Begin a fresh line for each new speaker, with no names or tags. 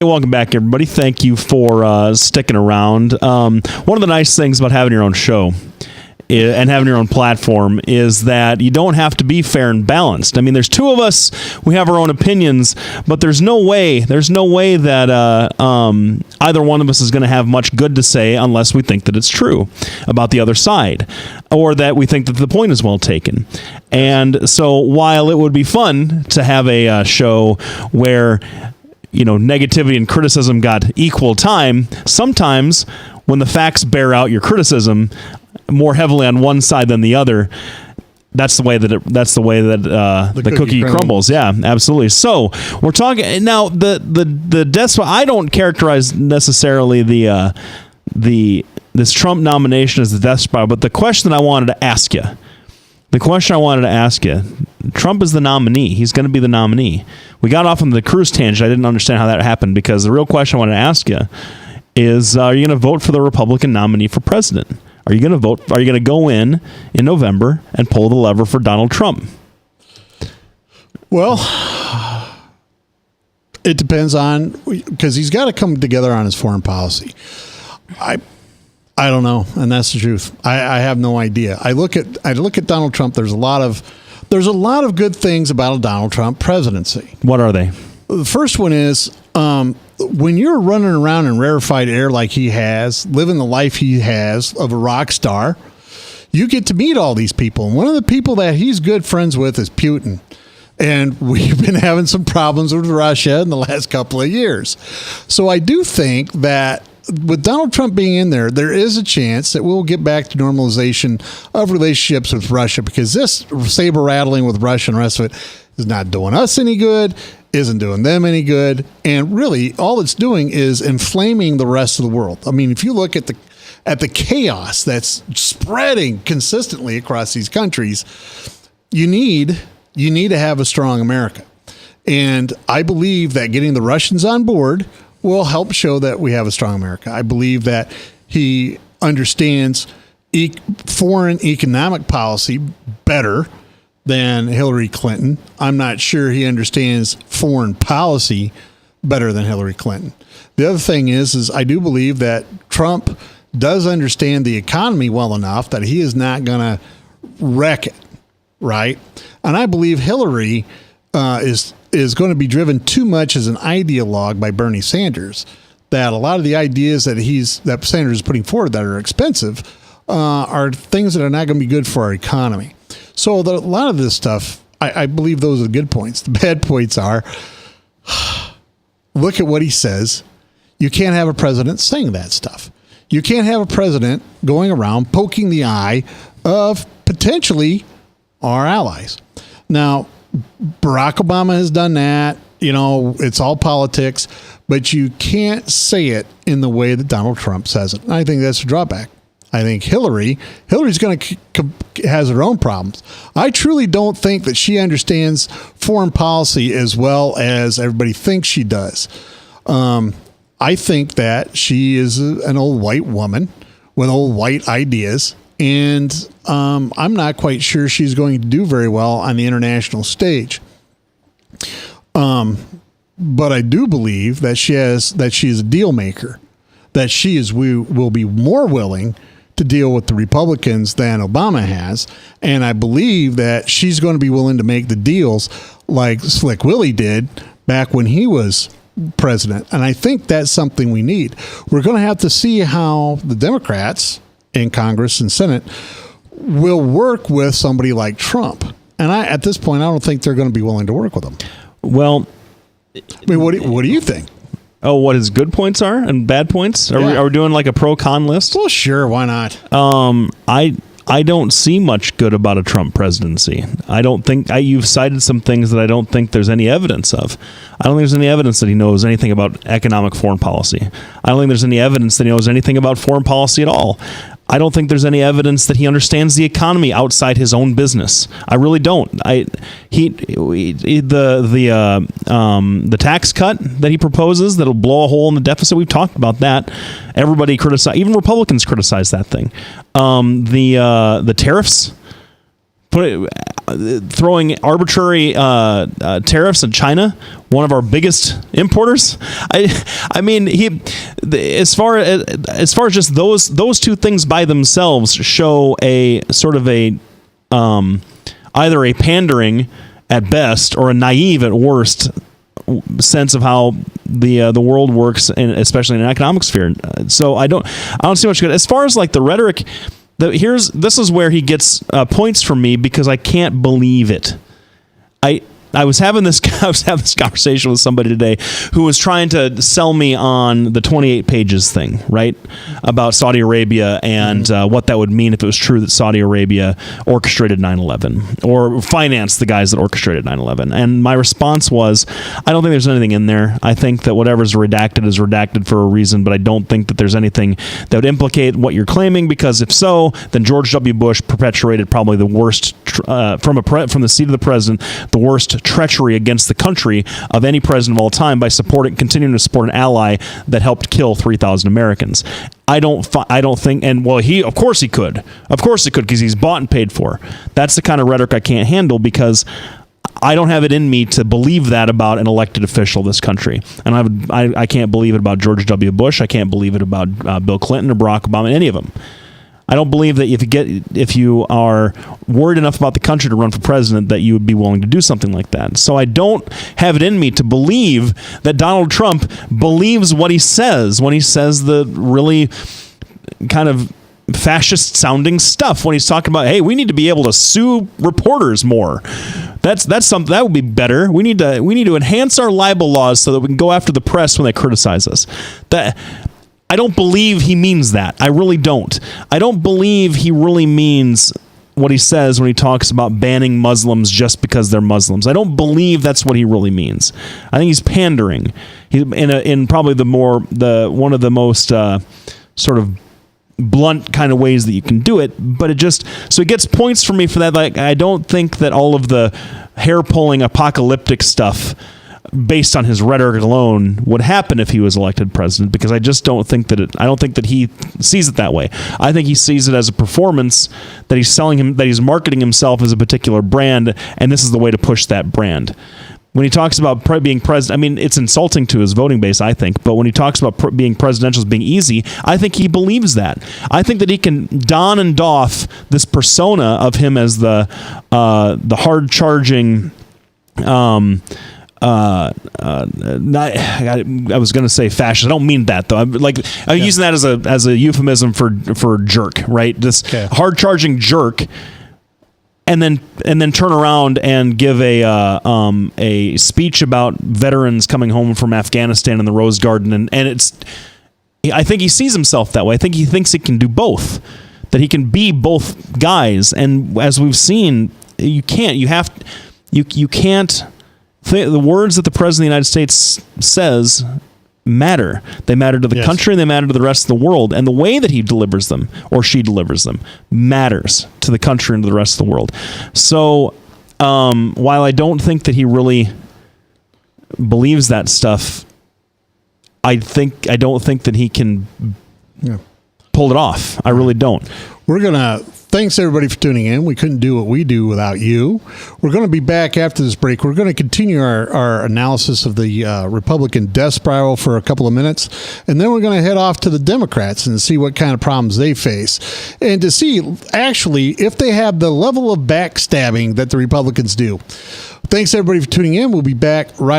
Welcome back, everybody. Thank you for sticking around. One of the nice things about having your own show and having your own platform is that you don't have to be fair and balanced. I mean, there's two of us. We have our own opinions, but there's no way that either one of us is going to have much good to say unless we think that it's true about the other side, or that we think that the point is well taken. And so while it would be fun to have a show where negativity and criticism got equal time, sometimes when the facts bear out your criticism more heavily on one side than the other, that's the way that the cookie crumbles. Yeah, absolutely. So we're talking now the death. I don't characterize necessarily this Trump nomination as the death spiral, but the question I wanted to ask you, Trump is the nominee. He's going to be the nominee. We got off on the cruise tangent. I didn't understand how that happened, because the real question I wanted to ask you is, are you going to vote for the Republican nominee for president? Are you going to vote? Are you going to go in November and pull the lever for Donald Trump?
Well, it depends on, because he's got to come together on his foreign policy. I don't know, and that's the truth. I have no idea. I look at Donald Trump. There's a lot of good things about a Donald Trump presidency.
What are they?
The first one is, when you're running around in rarefied air like he has, living the life he has of a rock star, you get to meet all these people. And one of the people that he's good friends with is Putin. And we've been having some problems with Russia in the last couple of years. So I do think that with Donald Trump being in there, there is a chance that we'll get back to normalization of relationships with Russia, because this saber rattling with Russia and the rest of it is not doing us any good, isn't doing them any good, and really all it's doing is inflaming the rest of the world. I mean, if you look at the chaos that's spreading consistently across these countries, you need to have a strong America. And I believe that getting the Russians on board will help show that we have a strong America. I believe that he understands foreign economic policy better than Hillary Clinton. I'm not sure he understands foreign policy better than Hillary Clinton. The other thing is I do believe that Trump does understand the economy well enough that he is not going to wreck it, right? And I believe Hillary is going to be driven too much as an ideologue by Bernie Sanders, that a lot of the ideas that Sanders is putting forward that are expensive are things that are not going to be good for our economy. So a lot of this stuff, I believe those are the good points. The bad points are, look at what he says. You can't have a president saying that stuff. You can't have a president going around poking the eye of potentially our allies. Now, Barack Obama has done that. It's all politics, but you can't say it in the way that Donald Trump says it. And I think that's a drawback. I think Hillary's going to has her own problems. I truly don't think that she understands foreign policy as well as everybody thinks she does. I think that she is an old white woman with old white ideas, and I'm not quite sure she's going to do very well on the international stage. But I do believe that she is a deal maker, that will be more willing to deal with the Republicans than Obama has. And I believe that she's going to be willing to make the deals like Slick Willie did back when he was president. And I think that's something we need. We're going to have to see how the Democrats in Congress and Senate will work with somebody like Trump. And at this point, I don't think they're going to be willing to work with him.
Well,
I mean, what do you think?
Oh, what his good points are and bad points? Are we doing like a pro-con list?
Well, sure. Why not?
I don't see much good about a Trump presidency. I don't think you've cited some things that I don't think there's any evidence of. I don't think there's any evidence that he knows anything about economic foreign policy. I don't think there's any evidence that he knows anything about foreign policy at all. I don't think there's any evidence that he understands the economy outside his own business. I really don't. The tax cut that he proposes that'll blow a hole in the deficit. We've talked about that. Everybody criticized, even Republicans criticized that thing. The tariffs throwing arbitrary tariffs on China, one of our biggest importers. I mean, as far as just those two things by themselves show a sort of a either a pandering at best or a naive at worst sense of how the world works, and especially in an economic sphere. So I don't see much good as far as like the rhetoric. This is where he gets points from me because I can't believe it. I was having this conversation with somebody today who was trying to sell me on the 28 pages thing, right? About Saudi Arabia and what that would mean if it was true that Saudi Arabia orchestrated 9/11 or financed the guys that orchestrated 9/11. And my response was, I don't think there's anything in there. I think that whatever's redacted is redacted for a reason, but I don't think that there's anything that would implicate what you're claiming, because if so, then George W. Bush perpetuated probably the worst, from the seat of the president, the worst treachery against the country of any president of all time by continuing to support an ally that helped kill 3,000 Americans. I don't think, and well, of course he could, because he's bought and paid for. That's the kind of rhetoric I can't handle, because I don't have it in me to believe that about an elected official of this country, and I can't believe it about George W. Bush. I can't believe it about Bill Clinton or Barack Obama, any of them. I don't believe that if you are worried enough about the country to run for president, that you would be willing to do something like that. So I don't have it in me to believe that Donald Trump believes what he says when he says the really kind of fascist sounding stuff, when he's talking about, hey, we need to be able to sue reporters more. That's something that would be better. We need to enhance our libel laws so that we can go after the press when they criticize us. I don't believe he means that. I really don't. I don't believe he really means what he says when he talks about banning Muslims just because they're Muslims. I don't believe that's what he really means. I think he's pandering. He's in probably one of the most sort of blunt kind of ways that you can do it. But it gets points for me for that. Like, I don't think that all of the hair pulling apocalyptic stuff based on his rhetoric alone would happen if he was elected president, because I just don't think that he sees it that way. I think he sees it as a performance that he's marketing himself as a particular brand, and this is the way to push that brand. When he talks about being president, I mean, it's insulting to his voting base, I think, but when he talks about being presidential as being easy, I think he believes that. I think that he can don and doff this persona of him as the hard-charging, I was going to say fascist. I don't mean that though. I'm using that as a euphemism for jerk, right? This hard charging jerk, and then turn around and give a speech about veterans coming home from Afghanistan in the Rose Garden, and I think he sees himself that way. I think he thinks he can do both, that he can be both guys, and as we've seen, you can't. The words that the President of the United States says matter. They matter to the country, and they matter to the rest of the world. And the way that he delivers them, or she delivers them, matters to the country and to the rest of the world. So while I don't think that he really believes that stuff, I don't think that he can pull it off. I really don't.
Thanks everybody for tuning in. We couldn't do what we do without you. We're going to be back after this break. We're going to continue our analysis of the Republican death spiral for a couple of minutes, and then we're going to head off to the Democrats and see what kind of problems they face, and to see actually if they have the level of backstabbing that the Republicans do. Thanks everybody for tuning in. We'll be back right